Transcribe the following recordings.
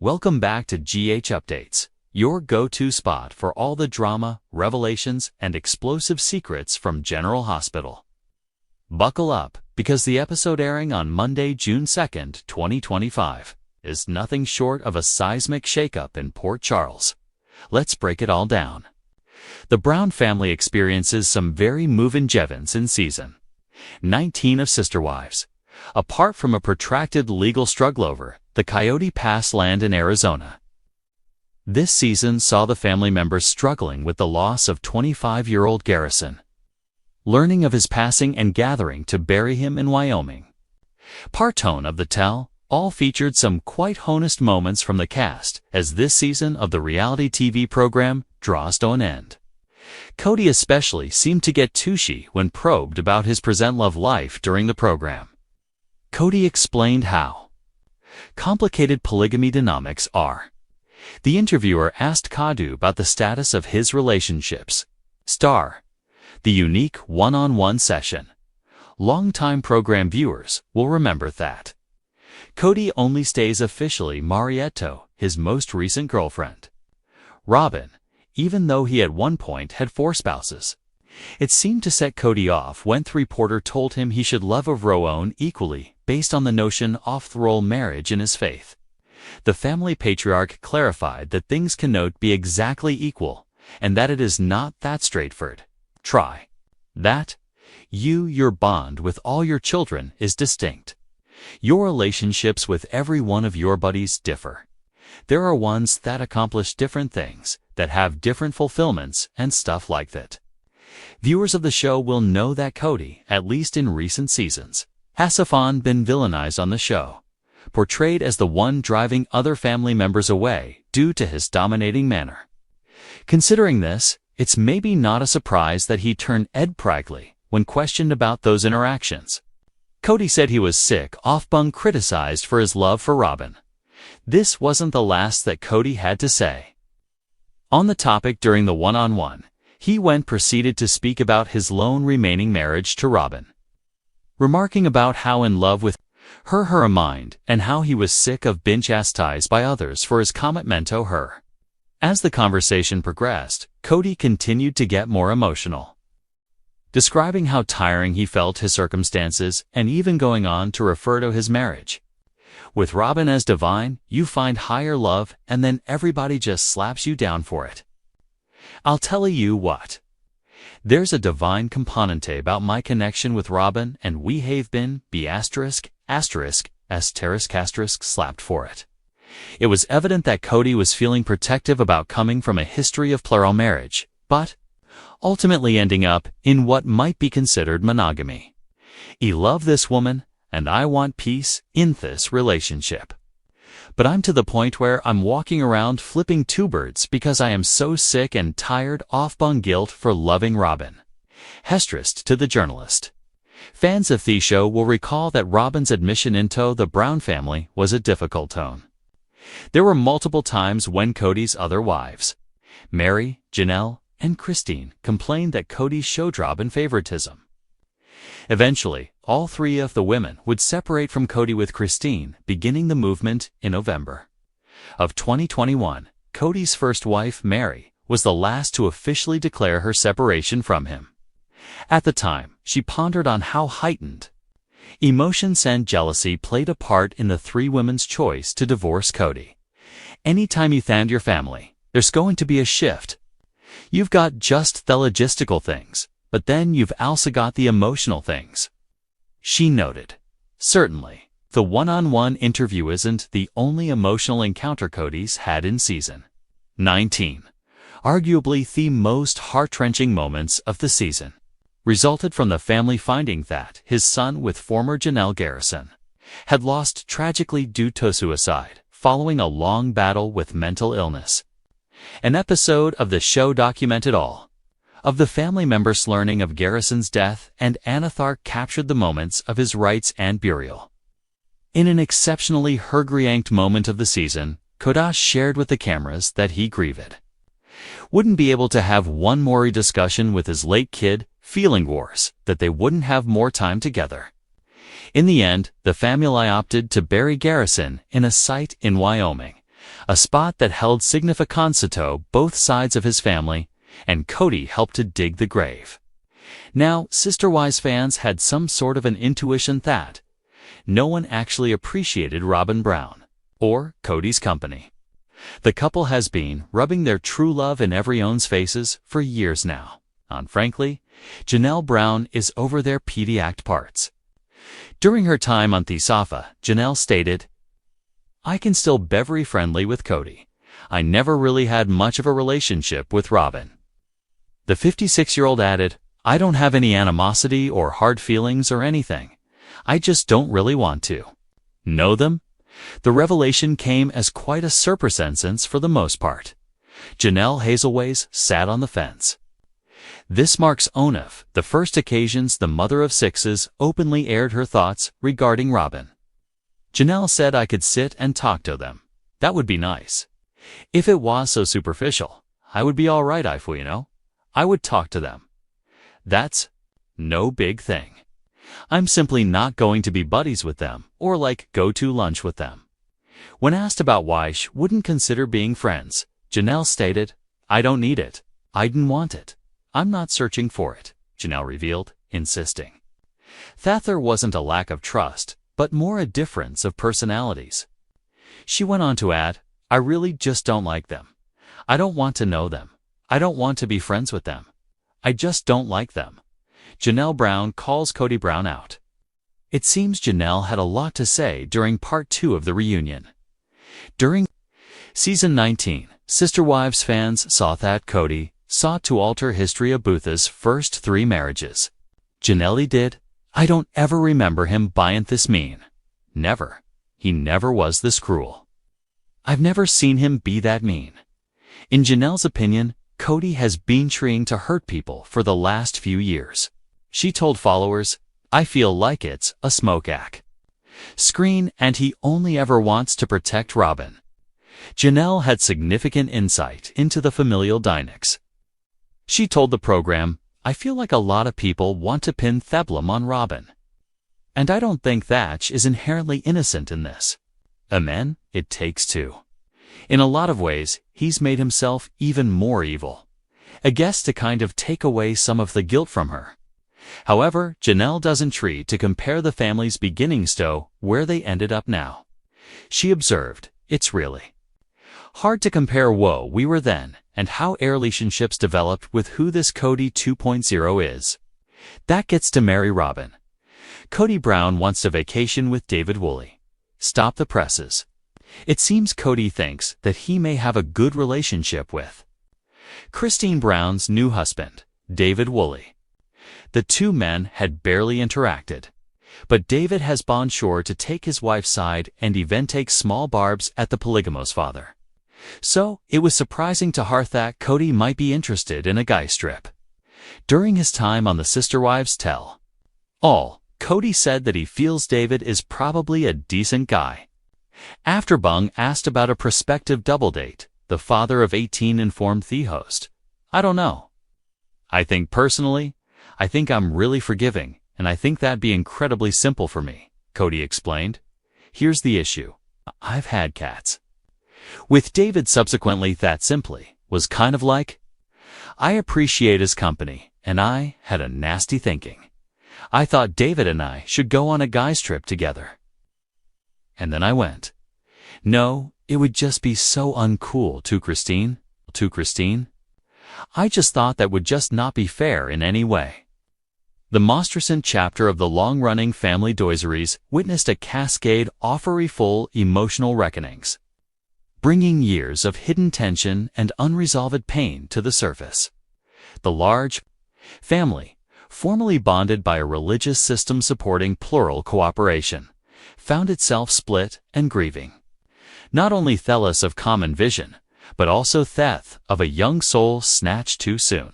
Welcome back to GH Updates, your go-to spot for all the drama, revelations, and explosive secrets from General Hospital. Buckle up, because the episode airing on Monday, June 2nd, 2025, is nothing short of a seismic shakeup in Port Charles. Let's break it all down. The Brown family experiences some very moving events in season 19 of Sister Wives. Apart from a protracted legal struggle over the Kody Pass land in Arizona, this season saw the family members struggling with the loss of 25-year-old Garrison, learning of his passing and gathering to bury him in Wyoming. Part 2 of the tell all featured some quite honest moments from the cast as this season of the reality TV program draws to an end. Kody especially seemed to get touchy when probed about his present love life during the program. Kody explained how complicated polygamy dynamics are. The interviewer asked Kody about the status of his relationships. The unique one-on-one session. Longtime program viewers will remember that Kody only stays officially Marietto, his most recent girlfriend, Robin, even though he at one point had 4 spouses. It seemed to set Kody off when the reporter told him he should love Rowan equally based on the notion of the role marriage in his faith. The family patriarch clarified that things cannot be exactly equal and that it is not that straightforward. Your bond with all your children is distinct. Your relationships with every one of your buddies differ. There are ones that accomplish different things, that have different fulfillments and stuff like that. Viewers of the show will know that Kody, at least in recent seasons, has often been villainized on the show, portrayed as the one driving other family members away due to his dominating manner. Considering this, it's maybe not a surprise that he turned Ed Prigley when questioned about those interactions. Kody said he was sick of being criticized for his love for Robin. This wasn't the last that Kody had to say. On the topic during the one-on-one, he proceeded to speak about his lone remaining marriage to Robin, remarking about how in love with her mind and how he was sick of being chastised by others for his commitment to her. As the conversation progressed, Kody continued to get more emotional, describing how tiring he felt his circumstances and even going on to refer to his marriage. With Robin as divine, you find higher love and then everybody just slaps you down for it. I'll tell you what. There's a divine component about my connection with Robin and we have been slapped for it. It was evident that Kody was feeling protective about coming from a history of plural marriage, but ultimately ending up in what might be considered monogamy. I love this woman, and I want peace in this relationship. But I'm to the point where I'm walking around flipping 2 birds because I am so sick and tired of being guilt for loving Robin. Hestrist to the journalist. Fans of the show will recall that Robin's admission into the Brown family was a difficult tone. There were multiple times when Kody's other wives, Mary, Janelle, and Christine, complained that Kody showed Robin favoritism. Eventually, all 3 of the women would separate from Kody, with Christine beginning the movement in November of 2021. Kody's first wife, Mary, was the last to officially declare her separation from him. At the time, she pondered on how heightened emotions and jealousy played a part in the 3 women's choice to divorce Kody. Anytime you found your family, there's going to be a shift. You've got just the logistical things, but then you've also got the emotional things, she noted. Certainly, the one-on-one interview isn't the only emotional encounter Kody's had in season 19. Arguably the most heart-wrenching moments of the season resulted from the family finding that his son with former Janelle Garrison had lost tragically due to suicide following a long battle with mental illness. An episode of the show documented all of the family members learning of Garrison's death, and Anathark captured the moments of his rites and burial. In an exceptionally heartbreaking moment of the season, Kody shared with the cameras that he grieved wouldn't be able to have one more discussion with his late kid, feeling worse that they wouldn't have more time together. In the end, the family opted to bury Garrison in a site in Wyoming, a spot that held significancito both sides of his family, and Kody helped to dig the grave. Now, Sister Wives fans had some sort of an intuition that no one actually appreciated Robyn Brown or Kody's company. The couple has been rubbing their true love in everyone's faces for years now. And frankly, Janelle Brown is over their PD act parts. During her time on The Sofa, Janelle stated, "I can still be very friendly with Kody. I never really had much of a relationship with Robyn." The 56-year-old added, "I don't have any animosity or hard feelings or anything. I just don't really want to know them." The revelation came as quite a surprise sentence for the most part. Janelle Hazelways sat on the fence. This marks one of the first occasions the mother of sixes openly aired her thoughts regarding Robyn. Janelle said, "I could sit and talk to them. That would be nice. If it was so superficial, I would be all right, I would talk to them. That's no big thing. I'm simply not going to be buddies with them or go to lunch with them." When asked about why she wouldn't consider being friends, Janelle stated, "I don't need it. I didn't want it. I'm not searching for it," Janelle revealed, insisting that there wasn't a lack of trust, but more a difference of personalities. She went on to add, "I really just don't like them. I don't want to know them. I don't want to be friends with them. I just don't like them." Janelle Brown calls Kody Brown out. It seems Janelle had a lot to say during part 2 of the reunion. During Season 19, Sister Wives fans saw that Kody sought to alter history of Butha's first 3 marriages. Janelle did. "I don't ever remember him being this mean. Never. He never was this cruel. I've never seen him be that mean." In Janelle's opinion, Kody has been trying to hurt people for the last few years. She told followers, "I feel like it's a smoke act screen and he only ever wants to protect Robyn." Janelle had significant insight into the familial dynamics. She told the program, "I feel like a lot of people want to pin Theblum on Robyn. And I don't think Thatch is inherently innocent in this. Amen, it takes two. In a lot of ways, he's made himself even more evil. I guess to kind of take away some of the guilt from her." However, Janelle doesn't try to compare the family's beginnings to where they ended up now. She observed, "It's really hard to compare who we were then and how our relationships developed with who this Kody 2.0 is. That gets to marry Robyn. Kody Brown wants to vacation with David Woolley. Stop the presses. It seems Kody thinks that he may have a good relationship with Christine Brown's new husband, David Woolley. The two men had barely interacted, but David has gone sure to take his wife's side and even take small barbs at the polygamous father. So, it was surprising to her that Kody might be interested in a guy strip. During his time on the Sister Wives Tell All, Kody said that he feels David is probably a decent guy. After Bung asked about a prospective double date, the father of 18 informed the host, "I don't know. I think I'm really forgiving, and I think that'd be incredibly simple for me," Kody explained. "Here's the issue. I've had cats." With David subsequently that simply was kind of like, "I appreciate his company, and I had a nasty thinking. I thought David and I should go on a guy's trip together. And then I went. No, it would just be so uncool to Christine. I just thought that would just not be fair in any way." The Mosterson chapter of the long-running family doiseries witnessed a cascade of full emotional reckonings, bringing years of hidden tension and unresolved pain to the surface. The large family, formerly bonded by a religious system supporting plural cooperation, found itself split and grieving. Not only jealous of common vision, but also theft of a young soul snatched too soon.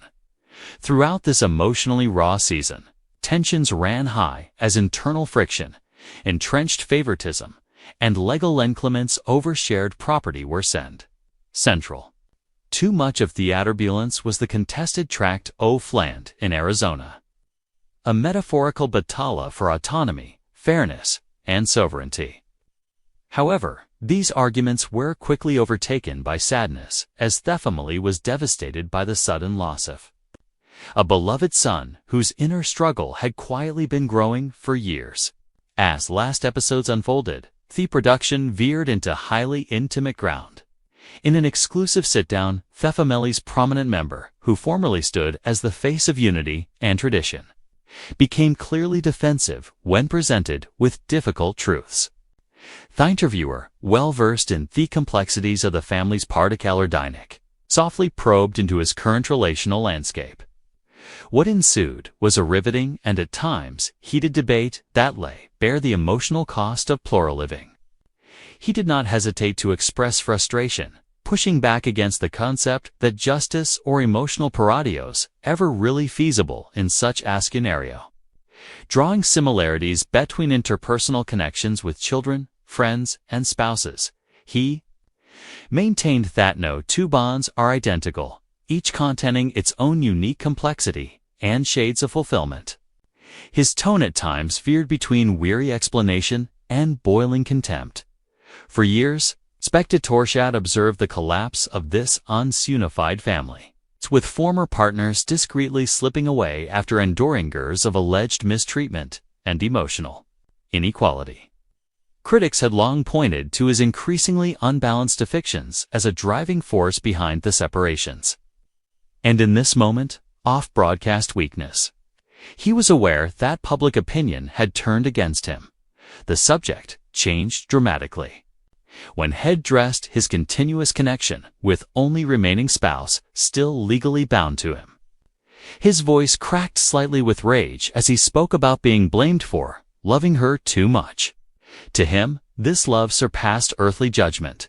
Throughout this emotionally raw season, tensions ran high as internal friction, entrenched favoritism, and legal inclements over shared property were central. Too much of the turbulence was the contested tract of land in Arizona, a metaphorical battle for autonomy, fairness, and sovereignty. However, These arguments were quickly overtaken by sadness, as the family was devastated by the sudden loss of a beloved son whose inner struggle had quietly been growing for years. As last episodes unfolded, the production veered into highly intimate ground. In an exclusive sit-down, the family's prominent member, who formerly stood as the face of unity and tradition, became clearly defensive when presented with difficult truths. The interviewer, well-versed in the complexities of the family's particular dynamic, softly probed into his current relational landscape. What ensued was a riveting and at times heated debate that lay bare the emotional cost of plural living. He did not hesitate to express frustration, pushing back against the concept that justice or emotional paradios ever really feasible in such a scenario. Drawing similarities between interpersonal connections with children, friends, and spouses, he maintained that no two bonds are identical, each containing its own unique complexity and shades of fulfillment. His tone at times veered between weary explanation and boiling contempt. For years, spectators had observed the collapse of this once-unified family, with former partners discreetly slipping away after enduring years of alleged mistreatment and emotional inequality. Critics had long pointed to his increasingly unbalanced depictions as a driving force behind the separations. And in this moment, off-broadcast weakness, he was aware that public opinion had turned against him. The subject changed dramatically. When Head dressed his continuous connection with only remaining spouse still legally bound to him. His voice cracked slightly with rage as he spoke about being blamed for loving her too much. To him, this love surpassed earthly judgment.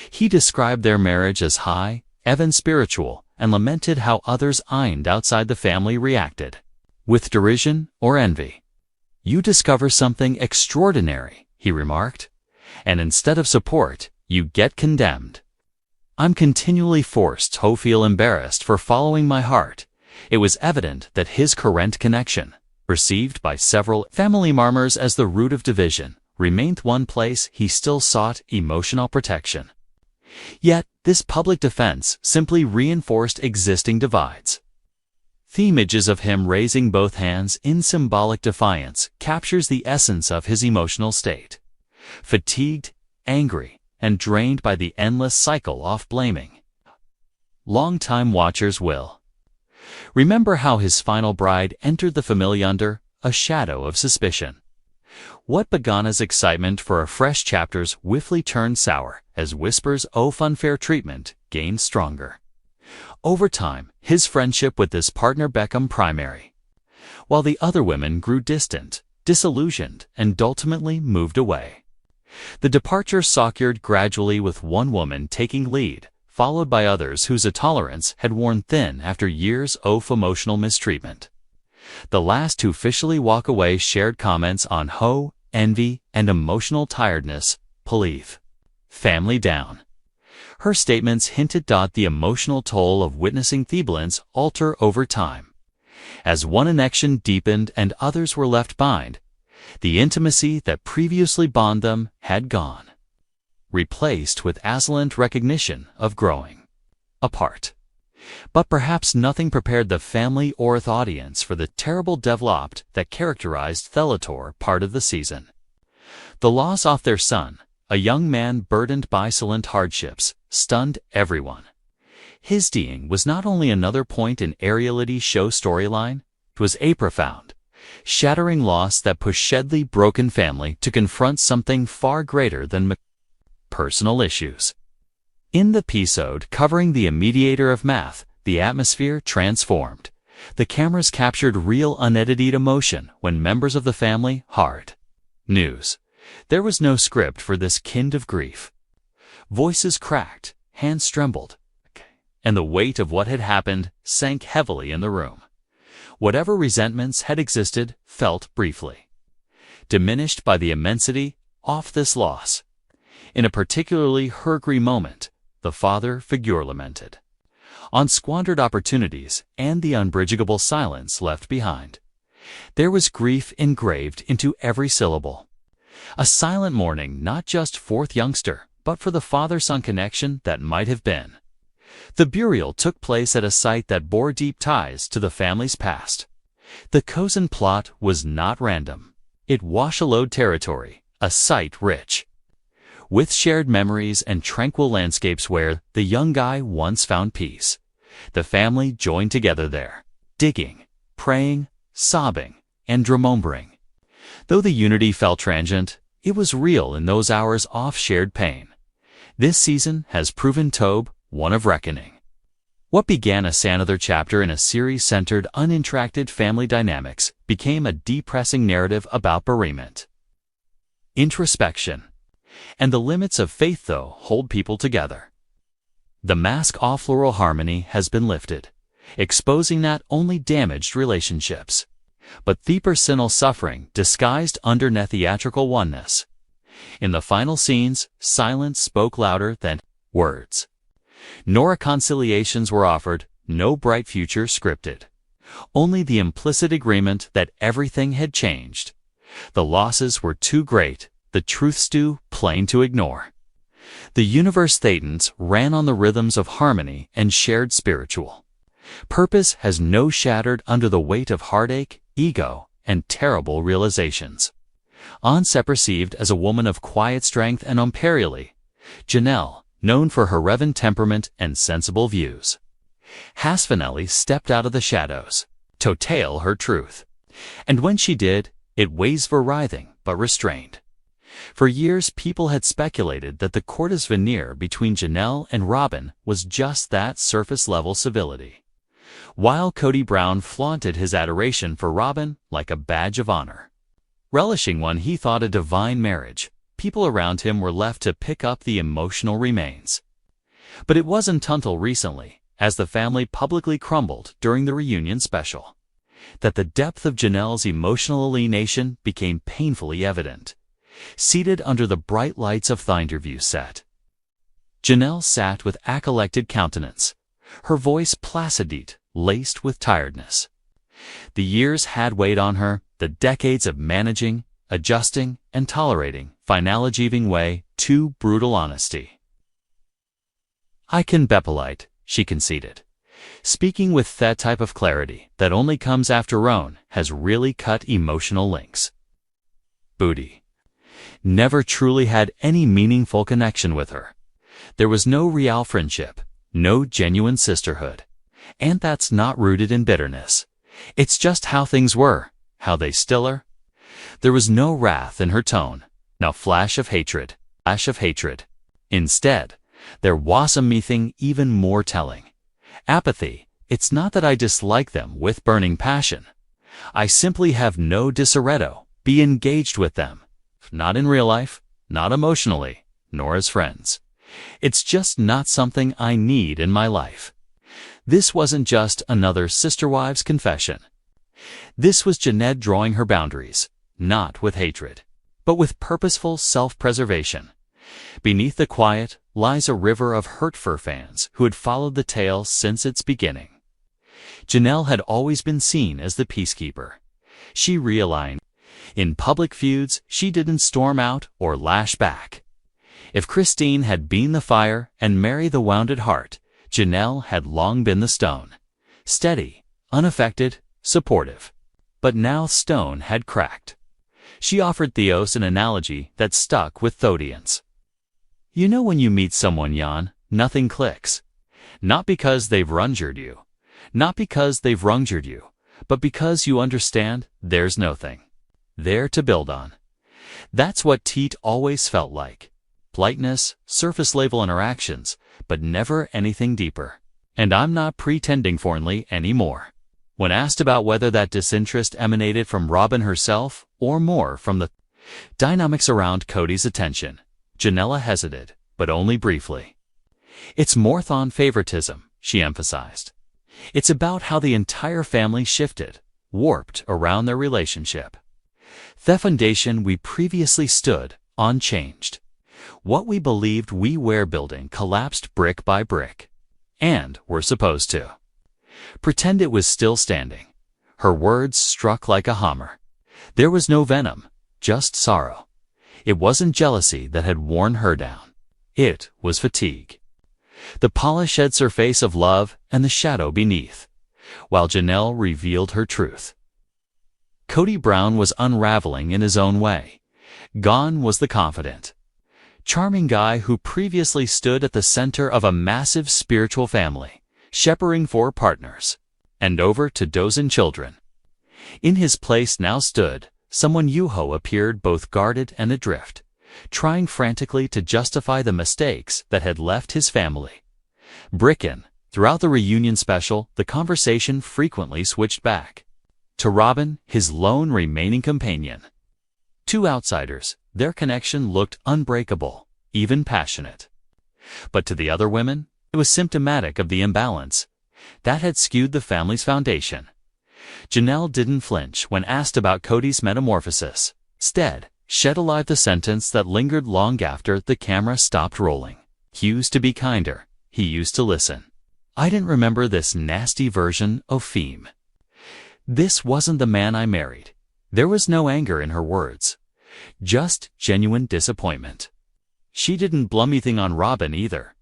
He described their marriage as high, even spiritual, and lamented how others eyed outside the family reacted with derision or envy. "You discover something extraordinary," he remarked, "and instead of support, you get condemned. I'm continually forced to feel embarrassed for following my heart." It was evident that his current connection, perceived by several family members as the root of division, remained one place he still sought emotional protection. Yet, this public defense simply reinforced existing divides. The images of him raising both hands in symbolic defiance captures the essence of his emotional state. Fatigued, angry, and drained by the endless cycle of blaming. Longtime watchers will remember how his final bride entered the family under a shadow of suspicion. What began as excitement for a fresh chapters swiftly turned sour as whispers of unfair treatment gained stronger. Over time, his friendship with this partner became primary, while the other women grew distant, disillusioned, and ultimately moved away. The departure occurred gradually, with one woman taking lead, followed by others whose tolerance had worn thin after years of emotional mistreatment. The last to officially walk away shared comments on hoe, envy, and emotional tiredness, believe. Family down. Her statements hinted at the emotional toll of witnessing Thebulance alter over time. As one connection deepened and others were left behind, the intimacy that previously bound them had gone, replaced with aslant recognition of growing apart. But perhaps nothing prepared the family or the audience for the terrible development that characterized the latter part of the season. The loss of their son, a young man burdened by silent hardships, stunned everyone. His dying was not only another point in a reality show storyline, it was a profound, shattering loss that pushed Shedley's broken family to confront something far greater than personal issues. In the episode covering the mediator of math, the atmosphere transformed. The cameras captured real unedited emotion when members of the family heard news. There was no script for this kind of grief. Voices cracked, hands trembled, and the weight of what had happened sank heavily in the room. Whatever resentments had existed felt briefly diminished by the immensity of this loss. In a particularly hungry moment, the father figure lamented on squandered opportunities and the unbridgeable silence left behind. There was grief engraved into every syllable. A silent mourning not just for the youngster, but for the father-son connection that might have been. The burial took place at a site that bore deep ties to the family's past. The Kozin plot was not random. It Washalode territory, a site rich with shared memories and tranquil landscapes where the young guy once found peace. The family joined together there, digging, praying, sobbing, and remembering. Though the unity felt transient, it was real in those hours of shared pain. This season has proven Tob one of reckoning. What began as another chapter in a series centered uninteracted family dynamics became a depressing narrative about bereavement, introspection, and the limits of faith, though, hold people together. The mask of plural harmony has been lifted, exposing not only damaged relationships, but deeper personal suffering disguised under theatrical oneness. In the final scenes, silence spoke louder than words. No reconciliations were offered, no bright future scripted. Only the implicit agreement that everything had changed. The losses were too great, the truths too plain to ignore. The universe Thetans ran on the rhythms of harmony and shared spiritual purpose has no shattered under the weight of heartache, ego, and terrible realizations. Anse perceived as a woman of quiet strength and imperially, Janelle, known for her reverent temperament and sensible views, Hasfinelli stepped out of the shadows to tell her truth. And when she did, it ways were writhing but restrained. For years people had speculated that the courteous veneer between Janelle and Robin was just that surface-level civility, while Kody Brown flaunted his adoration for Robin like a badge of honor. Relishing one he thought a divine marriage, people around him were left to pick up the emotional remains. But it wasn't until recently, as the family publicly crumbled during the reunion special, that the depth of Janelle's emotional alienation became painfully evident. Seated under the bright lights of the interview set, Janelle sat with a collected countenance, her voice placid, laced with tiredness. The years had weighed on her, the decades of managing, adjusting, and tolerating, finally giving way to brutal honesty. "I can be polite," she conceded, speaking with that type of clarity that only comes after Roan has really cut emotional links. Booty never truly had any meaningful connection with her. There was no real friendship, no genuine sisterhood. And that's not rooted in bitterness. It's just how things were, how they still are. There was no wrath in her tone, no flash of hatred. Instead, there was something even more telling. Apathy. It's not that I dislike them with burning passion. I simply have no desire be engaged with them. Not in real life, not emotionally, nor as friends. It's just not something I need in my life. This wasn't just another sister-wives confession. This was Jeanette drawing her boundaries, not with hatred, but with purposeful self-preservation. Beneath the quiet lies a river of hurt fur fans who had followed the tale since its beginning. Janelle had always been seen as the peacekeeper. She realigned. In public feuds, she didn't storm out or lash back. If Christine had been the fire and Mary the wounded heart, Janelle had long been the stone. Steady, unaffected, supportive. But now stone had cracked. She offered Theos an analogy that stuck with Thodians. You know when you meet someone, Jan, nothing clicks. Not because they've ruptured you. Not because they've ruptured you. But because you understand there's nothing there to build on. That's what Teet always felt like. Politeness, surface-level interactions, but never anything deeper. And I'm not pretending fondly anymore. When asked about whether that disinterest emanated from Robin herself or more from the dynamics around Kody's attention, Janelle hesitated, but only briefly. It's more than favoritism, she emphasized. It's about how the entire family shifted, warped around their relationship. The foundation we previously stood on changed. What we believed we were building collapsed brick by brick. And we're supposed to pretend it was still standing. Her words struck like a hammer. There was no venom, just sorrow. It wasn't jealousy that had worn her down. It was fatigue. The polish shed surface of love and the shadow beneath, while Janelle revealed her truth. Kody Brown was unraveling in his own way. Gone was the confident, charming guy who previously stood at the center of a massive spiritual family, shepherding 4 partners, and over to dozen children. In his place now stood someone who appeared both guarded and adrift, trying frantically to justify the mistakes that had left his family. Bricken, throughout the reunion special, the conversation frequently switched back to Robin, his lone remaining companion. 2 outsiders, their connection looked unbreakable, even passionate. But to the other women, it was symptomatic of the imbalance that had skewed the family's foundation. Janelle didn't flinch when asked about Kody's metamorphosis. Instead, shed alive the sentence that lingered long after the camera stopped rolling. He used to be kinder. He used to listen. I didn't remember this nasty version of Feme. This wasn't the man I married. There was no anger in her words, just genuine disappointment. She didn't blame anything on Robin either.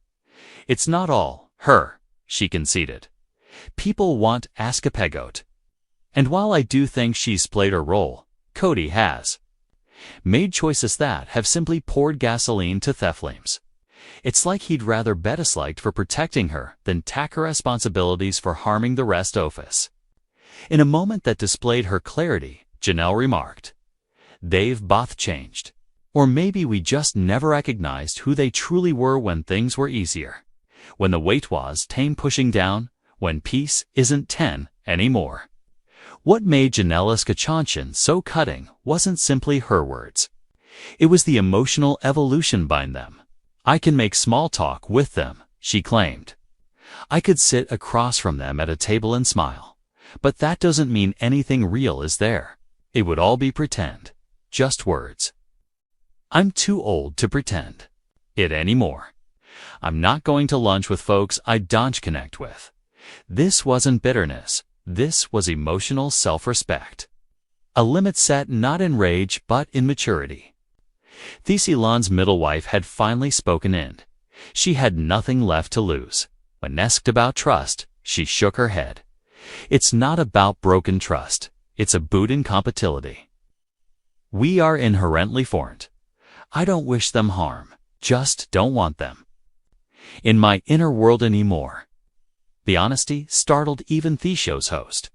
It's not all her, she conceded. People want escapegoat. And while I do think she's played her role, Kody has made choices that have simply poured gasoline to theft flames. It's like he'd rather bet us liked for protecting her than tack her responsibilities for harming the rest of us. In a moment that displayed her clarity, Janelle remarked, "They've both changed. Or maybe we just never recognized who they truly were when things were easier. When the weight was tame pushing down, when peace isn't 10 anymore." What made Janelle's Kachanchon so cutting wasn't simply her words. It was the emotional evolution behind them. "I can make small talk with them," she claimed. "I could sit across from them at a table and smile. But that doesn't mean anything real is there. It would all be pretend. Just words. I'm too old to pretend it anymore. I'm not going to lunch with folks I don't connect with." This wasn't bitterness. This was emotional self-respect. A limit set not in rage but in maturity. Thessalon's middle wife had finally spoken in. She had nothing left to lose. When asked about trust, she shook her head. "It's not about broken trust. It's about incompatibility. We are inherently formed. I don't wish them harm, just don't want them in my inner world anymore." The honesty startled even the show's host.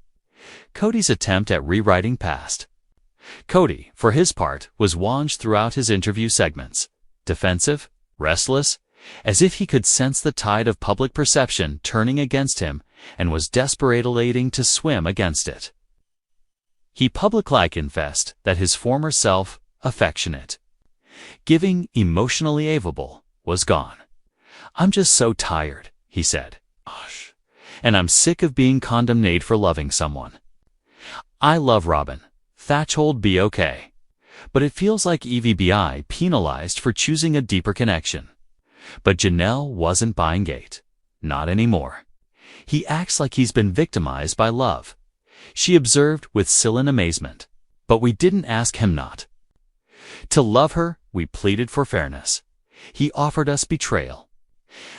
Kody's attempt at rewriting past. Kody, for his part, was wanged throughout his interview segments, defensive, restless, as if he could sense the tide of public perception turning against him and was desperately to swim against it. He publicly confessed that his former self, affectionate, giving, emotionally available, was gone. "I'm just so tired," he said. "Gosh. And I'm sick of being condemned for loving someone. I love Robin. That'll be okay. But it feels like EVBI penalized for choosing a deeper connection." But Janelle wasn't buying it. Not anymore. "He acts like he's been victimized by love," she observed with sullen amazement. "But we didn't ask him not to love her. We pleaded for fairness. He offered us betrayal."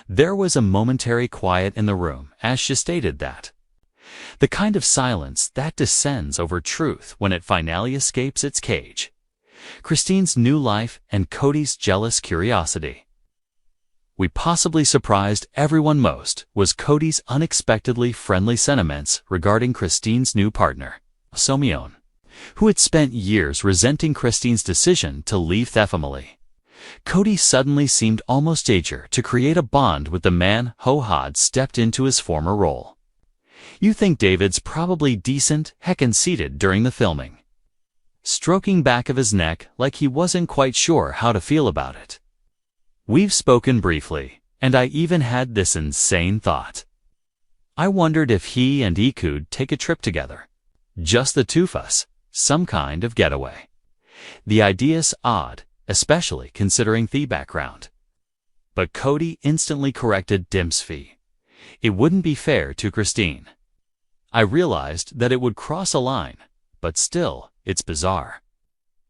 There was a momentary quiet in the room as she stated that. The kind of silence that descends over truth when it finally escapes its cage. Christine's new life and Kody's jealous curiosity. We possibly surprised everyone most was Kody's unexpectedly friendly sentiments regarding Christine's new partner, Somion, who had spent years resenting Christine's decision to leave the family. Kody suddenly seemed almost eager to create a bond with the man who had stepped into his former role. "You think David's probably decent, conceited during the filming," stroking back of his neck like he wasn't quite sure how to feel about it. "We've spoken briefly, and I even had this insane thought. I wondered if he and he could take a trip together. Just the two of us, some kind of getaway. The idea's odd, especially considering the background." But Kody instantly corrected Dempsey. "It wouldn't be fair to Christine. I realized that it would cross a line, but still, it's bizarre.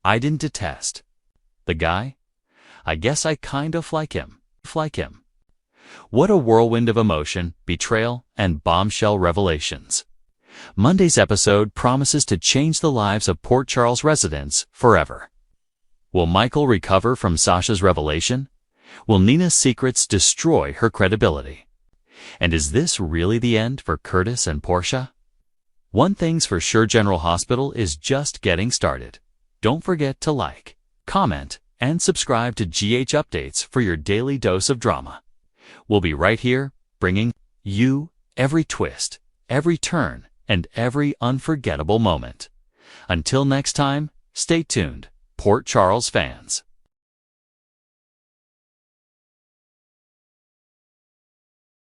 I didn't detest the guy. I guess I kind of like him." like him. What a whirlwind of emotion, betrayal, and bombshell revelations. Monday's episode promises to change the lives of Port Charles residents forever. Will Michael recover from Sasha's revelation? Will Nina's secrets destroy her credibility? And is this really the end for Curtis and Portia? One thing's for sure, General Hospital is just getting started. Don't forget to like, comment, and subscribe to GH Updates for your daily dose of drama. We'll be right here, bringing you every twist, every turn, and every unforgettable moment. Until next time, stay tuned, Port Charles fans.